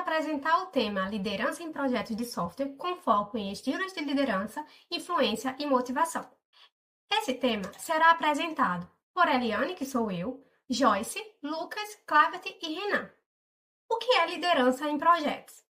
apresentar o tema Liderança em Projetos de Software com foco em estilos de liderança, influência e motivação. Esse tema será apresentado por Eliane, que sou eu, Joyce, Lucas, Clavert e Renan. O que é liderança em projetos?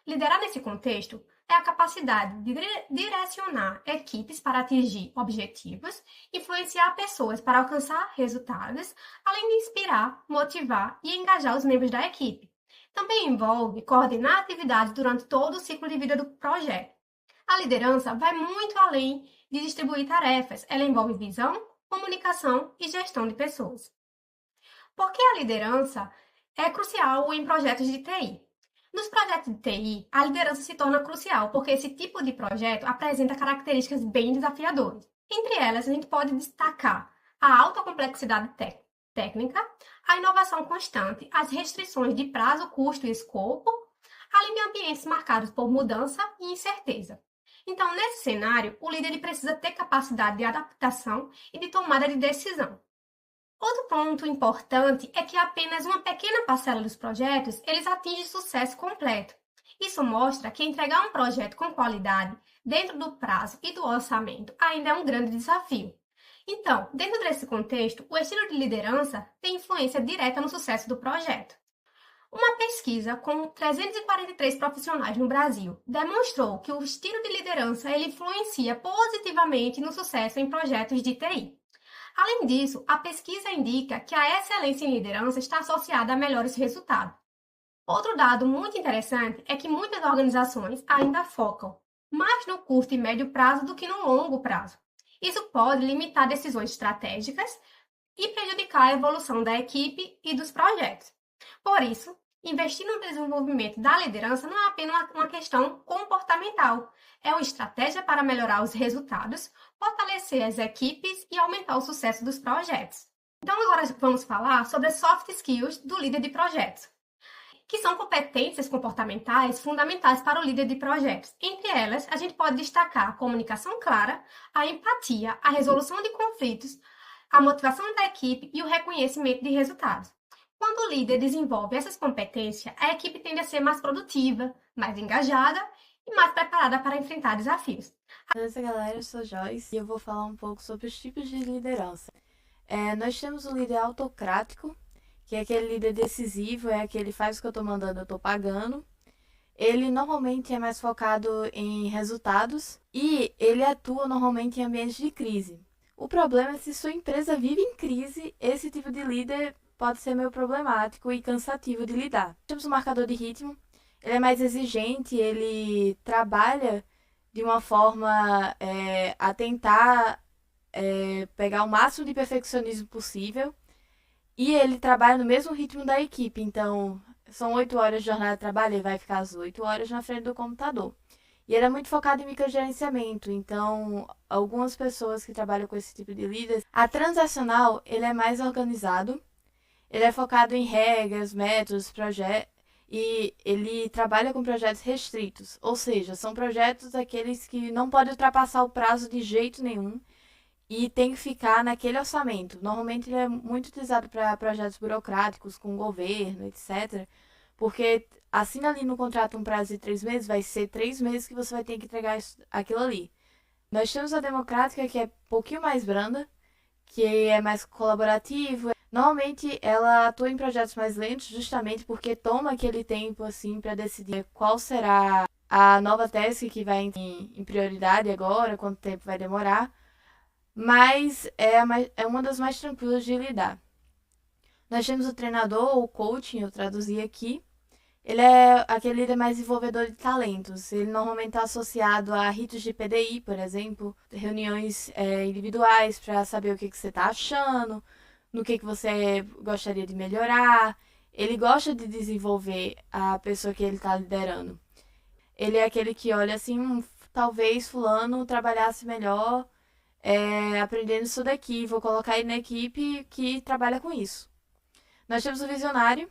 Liderar nesse contexto é a capacidade de direcionar equipes para atingir objetivos, influenciar pessoas para alcançar resultados, além de inspirar, motivar e engajar os membros da equipe. Também envolve coordenar atividades durante todo o ciclo de vida do projeto. A liderança vai muito além de distribuir tarefas, ela envolve visão, comunicação e gestão de pessoas. Por que a liderança é crucial em projetos de TI? Nos projetos de TI, a liderança se torna crucial porque esse tipo de projeto apresenta características bem desafiadoras. Entre elas, a gente pode destacar a alta complexidade técnica, a inovação constante, as restrições de prazo, custo e escopo, além de ambientes marcados por mudança e incerteza. Então, nesse cenário, o líder precisa ter capacidade de adaptação e de tomada de decisão. Outro ponto importante é que apenas uma pequena parcela dos projetos eles atingem sucesso completo. Isso mostra que entregar um projeto com qualidade, dentro do prazo e do orçamento, ainda é um grande desafio. Então, dentro desse contexto, o estilo de liderança tem influência direta no sucesso do projeto. Uma pesquisa com 343 profissionais no Brasil demonstrou que o estilo de liderança ele influencia positivamente no sucesso em projetos de TI. Além disso, a pesquisa indica que a excelência em liderança está associada a melhores resultados. Outro dado muito interessante é que muitas organizações ainda focam mais no curto e médio prazo do que no longo prazo. Isso pode limitar decisões estratégicas e prejudicar a evolução da equipe e dos projetos. Por isso, investir no desenvolvimento da liderança não é apenas uma questão comportamental, é uma estratégia para melhorar os resultados, fortalecer as equipes e aumentar o sucesso dos projetos. Então, agora vamos falar sobre as soft skills do líder de projetos, que são competências comportamentais fundamentais para o líder de projetos. Entre elas, a gente pode destacar a comunicação clara, a empatia, a resolução de conflitos, a motivação da equipe e o reconhecimento de resultados. Quando o líder desenvolve essas competências, a equipe tende a ser mais produtiva, mais engajada e mais preparada para enfrentar desafios. Beleza, galera? Eu sou Joyce e eu vou falar um pouco sobre os tipos de liderança. Nós temos o líder autocrático, que é aquele líder decisivo, é aquele faz o que eu estou mandando, eu estou pagando. Ele normalmente é mais focado em resultados e ele atua normalmente em ambientes de crise. O problema é se sua empresa vive em crise, esse tipo de líder pode ser meio problemático e cansativo de lidar. Temos o marcador de ritmo, ele é mais exigente, ele trabalha de uma forma a tentar pegar o máximo de perfeccionismo possível e ele trabalha no mesmo ritmo da equipe, então são 8 horas de jornada de trabalho, ele vai ficar as 8 horas na frente do computador. E ele é muito focado em microgerenciamento, então algumas pessoas que trabalham com esse tipo de líder, a transacional ele é mais organizado, ele é focado em regras, métodos, projetos, e ele trabalha com projetos restritos, ou seja, são projetos aqueles que não podem ultrapassar o prazo de jeito nenhum e tem que ficar naquele orçamento. Normalmente ele é muito utilizado para projetos burocráticos com o governo, etc. Porque assina ali no contrato um prazo de 3 meses, vai ser 3 meses que você vai ter que entregar aquilo ali. Nós temos a democrática, que é um pouquinho mais branda, que é mais colaborativo. Normalmente ela atua em projetos mais lentos, justamente porque toma aquele tempo assim para decidir qual será a nova task que vai em prioridade agora, quanto tempo vai demorar. Mas é uma das mais tranquilas de lidar. Nós temos o treinador, ou coaching, eu traduzi aqui. Ele é aquele líder mais desenvolvedor de talentos. Ele normalmente está associado a ritos de PDI, por exemplo, reuniões individuais para saber o que você está achando, no que você gostaria de melhorar. Ele gosta de desenvolver a pessoa que ele está liderando. Ele é aquele que olha assim, talvez fulano trabalhasse melhor aprendendo isso daqui, vou colocar ele na equipe que trabalha com isso. Nós temos o visionário,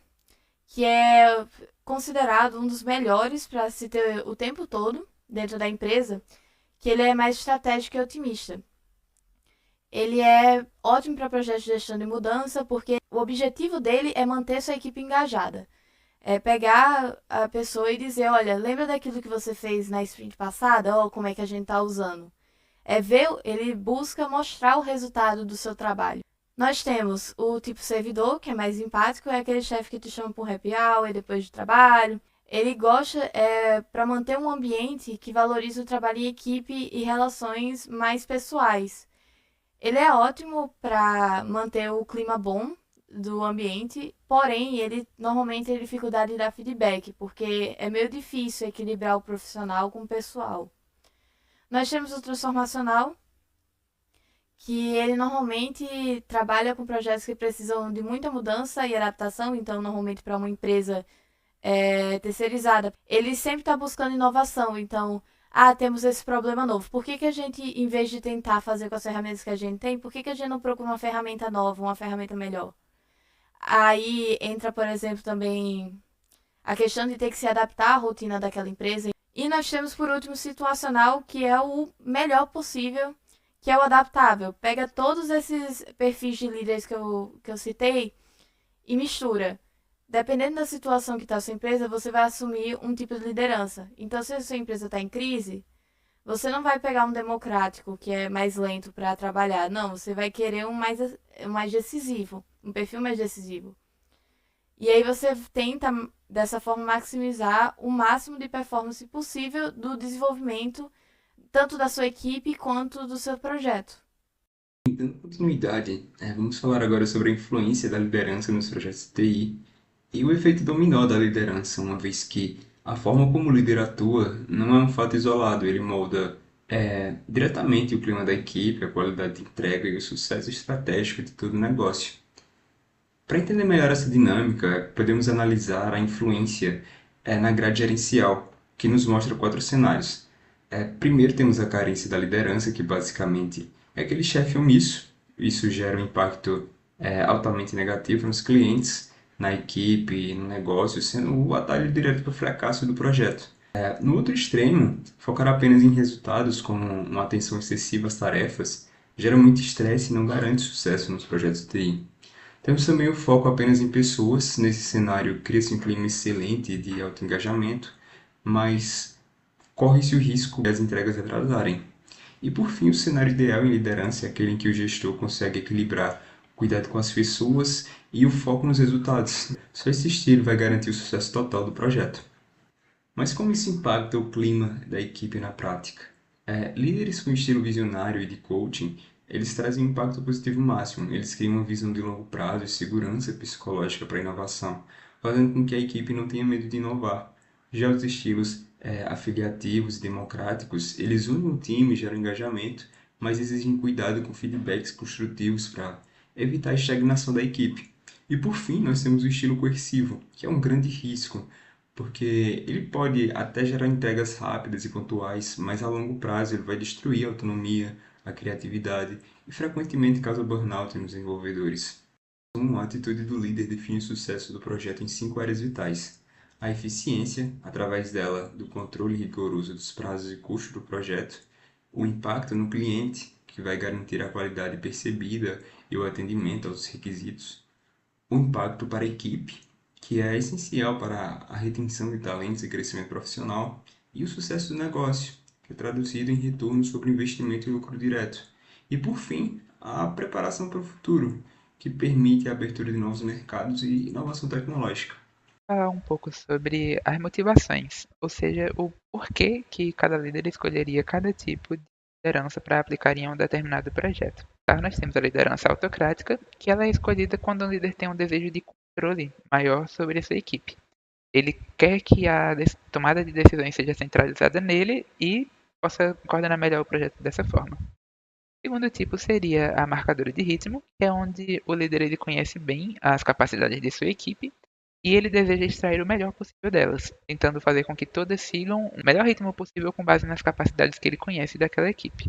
que é considerado um dos melhores para se ter o tempo todo dentro da empresa, que ele é mais estratégico e otimista. Ele é ótimo para projetos de gestão de mudança, porque o objetivo dele é manter sua equipe engajada. É pegar a pessoa e dizer, olha, lembra daquilo que você fez na sprint passada? Ó, como é que a gente tá usando. É ver, ele busca mostrar o resultado do seu trabalho. Nós temos o tipo servidor, que é mais empático, é aquele chefe que te chama para um happy hour depois do trabalho. Ele gosta para manter um ambiente que valorize o trabalho em equipe e relações mais pessoais. Ele é ótimo para manter o clima bom do ambiente, porém, ele normalmente tem dificuldade de dar feedback, porque é meio difícil equilibrar o profissional com o pessoal. Nós temos o transformacional, que ele normalmente trabalha com projetos que precisam de muita mudança e adaptação, então normalmente para uma empresa terceirizada. Ele sempre está buscando inovação, então, temos esse problema novo. Por que a gente, em vez de tentar fazer com as ferramentas que a gente tem, por que a gente não procura uma ferramenta nova, uma ferramenta melhor? Aí entra, por exemplo, também a questão de ter que se adaptar à rotina daquela empresa. E nós temos, por último, o situacional, que é o melhor possível, que é o adaptável. Pega todos esses perfis de líderes que eu citei e mistura. Dependendo da situação que está a sua empresa, você vai assumir um tipo de liderança. Então, se a sua empresa está em crise, você não vai pegar um democrático, que é mais lento para trabalhar. Não, você vai querer um mais decisivo, um perfil mais decisivo. E aí você tenta, dessa forma, maximizar o máximo de performance possível do desenvolvimento, tanto da sua equipe quanto do seu projeto. Dando continuidade, vamos falar agora sobre a influência da liderança nos projetos de TI e o efeito dominó da liderança, uma vez que a forma como o líder atua não é um fato isolado, ele molda diretamente o clima da equipe, a qualidade de entrega e o sucesso estratégico de todo o negócio. Para entender melhor essa dinâmica, podemos analisar a influência na grade gerencial, que nos mostra 4 cenários. Primeiro temos a carência da liderança, que basicamente é aquele chefe omisso. Isso gera um impacto altamente negativo nos clientes, na equipe, no negócio, sendo o atalho direto para o fracasso do projeto. No outro extremo, focar apenas em resultados, como uma atenção excessiva às tarefas, gera muito estresse e não garante sucesso nos projetos de TI. Temos também o foco apenas em pessoas. Nesse cenário, cria-se um clima excelente de alto engajamento, mas corre-se o risco de as entregas atrasarem. E por fim, o cenário ideal em liderança é aquele em que o gestor consegue equilibrar o cuidado com as pessoas e o foco nos resultados. Só esse estilo vai garantir o sucesso total do projeto. Mas como isso impacta o clima da equipe na prática? Líderes com estilo visionário e de coaching, eles trazem um impacto positivo máximo. Eles criam uma visão de longo prazo e segurança psicológica para a inovação, fazendo com que a equipe não tenha medo de inovar. Já os estilos afiliativos e democráticos, eles unem o time e geram engajamento, mas exigem cuidado com feedbacks construtivos para evitar a estagnação da equipe. E por fim, nós temos o estilo coercivo, que é um grande risco, porque ele pode até gerar entregas rápidas e pontuais, mas a longo prazo ele vai destruir a autonomia, a criatividade e frequentemente causa burnout nos desenvolvedores. A atitude do líder define o sucesso do projeto em 5 áreas vitais. A eficiência, através dela, do controle rigoroso dos prazos e custos do projeto. O impacto no cliente, que vai garantir a qualidade percebida e o atendimento aos requisitos. O impacto para a equipe, que é essencial para a retenção de talentos e crescimento profissional. E o sucesso do negócio, que é traduzido em retorno sobre investimento e lucro direto. E, por fim, a preparação para o futuro, que permite a abertura de novos mercados e inovação tecnológica. Falar um pouco sobre as motivações, ou seja, o porquê que cada líder escolheria cada tipo de liderança para aplicar em um determinado projeto. Claro, nós temos a liderança autocrática, que ela é escolhida quando o líder tem um desejo de controle maior sobre a sua equipe. Ele quer que a tomada de decisões seja centralizada nele e possa coordenar melhor o projeto dessa forma. O segundo tipo seria a marcadora de ritmo, que é onde o líder ele conhece bem as capacidades de sua equipe e ele deseja extrair o melhor possível delas, tentando fazer com que todas sigam o melhor ritmo possível com base nas capacidades que ele conhece daquela equipe.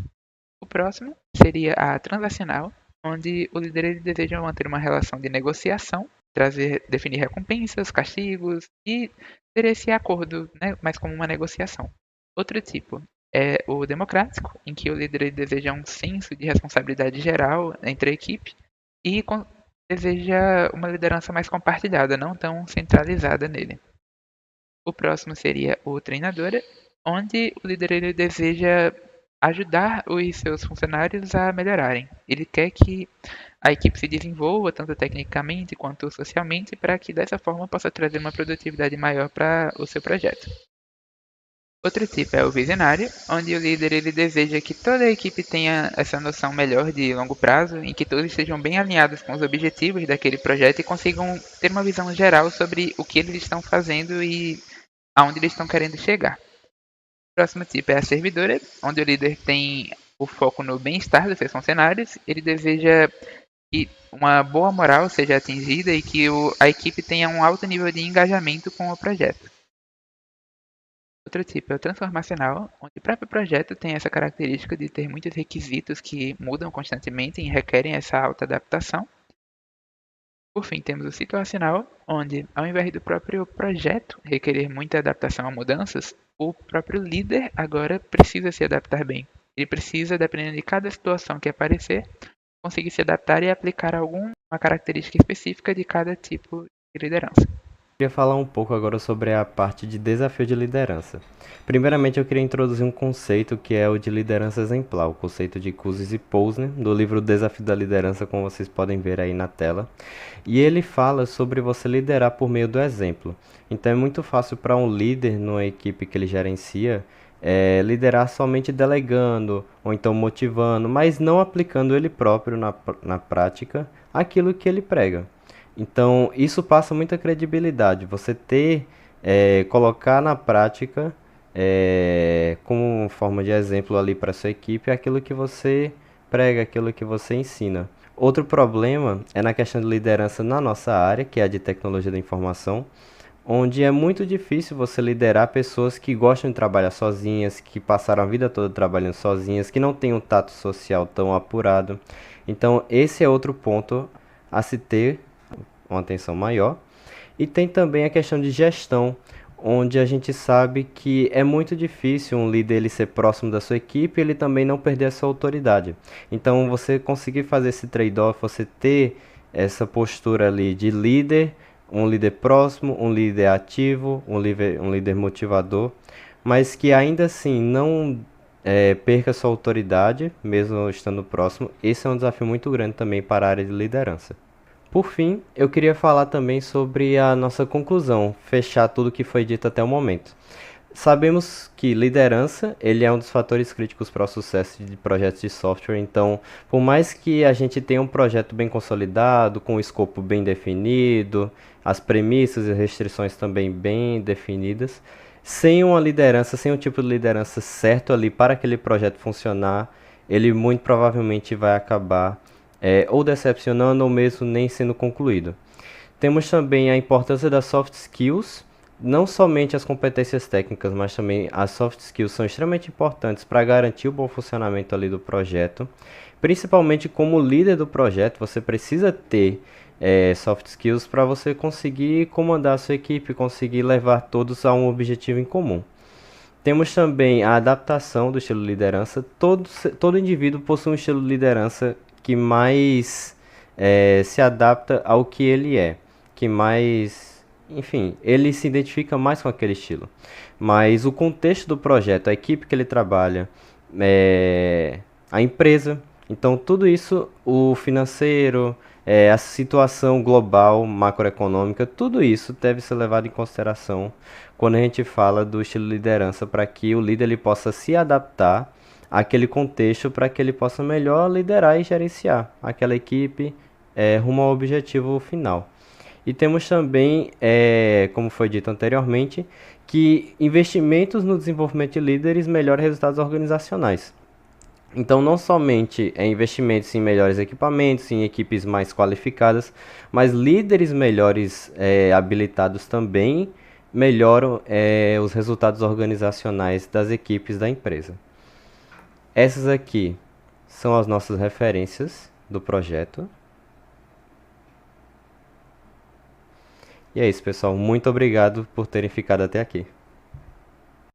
O próximo seria a transacional, onde o líder ele deseja manter uma relação de negociação, definir recompensas, castigos e ter esse acordo, né, mais como uma negociação. Outro tipo é o democrático, em que o líder ele deseja um senso de responsabilidade geral entre a equipe e deseja uma liderança mais compartilhada, não tão centralizada nele. O próximo seria o treinador, onde o líder ele deseja ajudar os seus funcionários a melhorarem. Ele quer que a equipe se desenvolva tanto tecnicamente quanto socialmente para que dessa forma possa trazer uma produtividade maior para o seu projeto. Outro tipo é o visionário, onde o líder ele deseja que toda a equipe tenha essa noção melhor de longo prazo, em que todos estejam bem alinhados com os objetivos daquele projeto e consigam ter uma visão geral sobre o que eles estão fazendo e aonde eles estão querendo chegar. O próximo tipo é a servidora, onde o líder tem o foco no bem-estar dos seus funcionários. Ele deseja que uma boa moral seja atingida e que a equipe tenha um alto nível de engajamento com o projeto. Outro tipo é o transformacional, onde o próprio projeto tem essa característica de ter muitos requisitos que mudam constantemente e requerem essa alta adaptação. Por fim, temos o situacional, onde, ao invés do próprio projeto requerer muita adaptação a mudanças, o próprio líder agora precisa se adaptar bem. Ele precisa, dependendo de cada situação que aparecer, conseguir se adaptar e aplicar alguma característica específica de cada tipo de liderança. Eu queria falar um pouco agora sobre a parte de desafio de liderança. Primeiramente, eu queria introduzir um conceito que é o de liderança exemplar, o conceito de Cousins e Posner, do livro Desafio da Liderança, como vocês podem ver aí na tela. E ele fala sobre você liderar por meio do exemplo. Então é muito fácil para um líder numa equipe que ele gerencia liderar somente delegando ou então motivando, mas não aplicando ele próprio na prática aquilo que ele prega. Então, isso passa muita credibilidade. Você colocar na prática, como forma de exemplo ali para sua equipe, aquilo que você prega, aquilo que você ensina. Outro problema é na questão de liderança na nossa área, que é a de tecnologia da informação, onde é muito difícil você liderar pessoas que gostam de trabalhar sozinhas, que passaram a vida toda trabalhando sozinhas, que não têm um tato social tão apurado. Então, esse é outro ponto a se ter uma atenção maior. E tem também a questão de gestão, onde a gente sabe que é muito difícil um líder ele ser próximo da sua equipe e ele também não perder a sua autoridade. Então você conseguir fazer esse trade-off, você ter essa postura ali de líder, um líder próximo, um líder ativo, um líder motivador, mas que ainda assim não perca sua autoridade, mesmo estando próximo. Esse é um desafio muito grande também para a área de liderança. Por fim, eu queria falar também sobre a nossa conclusão, fechar tudo que foi dito até o momento. Sabemos que liderança ele é um dos fatores críticos para o sucesso de projetos de software, então, por mais que a gente tenha um projeto bem consolidado, com um escopo bem definido, as premissas e restrições também bem definidas, sem uma liderança, sem um tipo de liderança certo ali para aquele projeto funcionar, ele muito provavelmente vai acabar ou decepcionando ou mesmo nem sendo concluído. Temos também a importância das soft skills, não somente as competências técnicas, mas também as soft skills são extremamente importantes para garantir o bom funcionamento ali do projeto. Principalmente como líder do projeto, você precisa ter soft skills para você conseguir comandar a sua equipe, conseguir levar todos a um objetivo em comum. Temos também a adaptação do estilo de liderança. Todo indivíduo possui um estilo de liderança que mais se adapta ao que ele é, que mais, enfim, ele se identifica mais com aquele estilo. Mas o contexto do projeto, a equipe que ele trabalha, a empresa, então tudo isso, o financeiro, a situação global, macroeconômica, tudo isso deve ser levado em consideração quando a gente fala do estilo de liderança, para que o líder ele possa se adaptar àquele contexto, para que ele possa melhor liderar e gerenciar aquela equipe rumo ao objetivo final. E temos também, como foi dito anteriormente, que investimentos no desenvolvimento de líderes melhoram resultados organizacionais. Então, não somente investimentos em melhores equipamentos, em equipes mais qualificadas, mas líderes melhores habilitados também melhoram os resultados organizacionais das equipes da empresa. Essas aqui são as nossas referências do projeto. E é isso, pessoal. Muito obrigado por terem ficado até aqui.